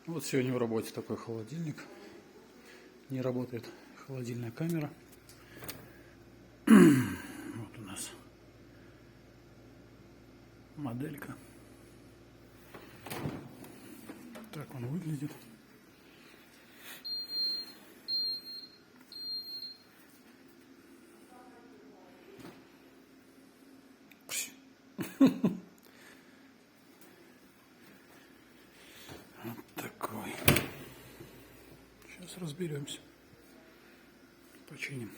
Вот сегодня в работе такой холодильник. Не работает холодильная камера. Вот у нас моделька. Так он выглядит. Вот такой. Сейчас разберемся. Починим.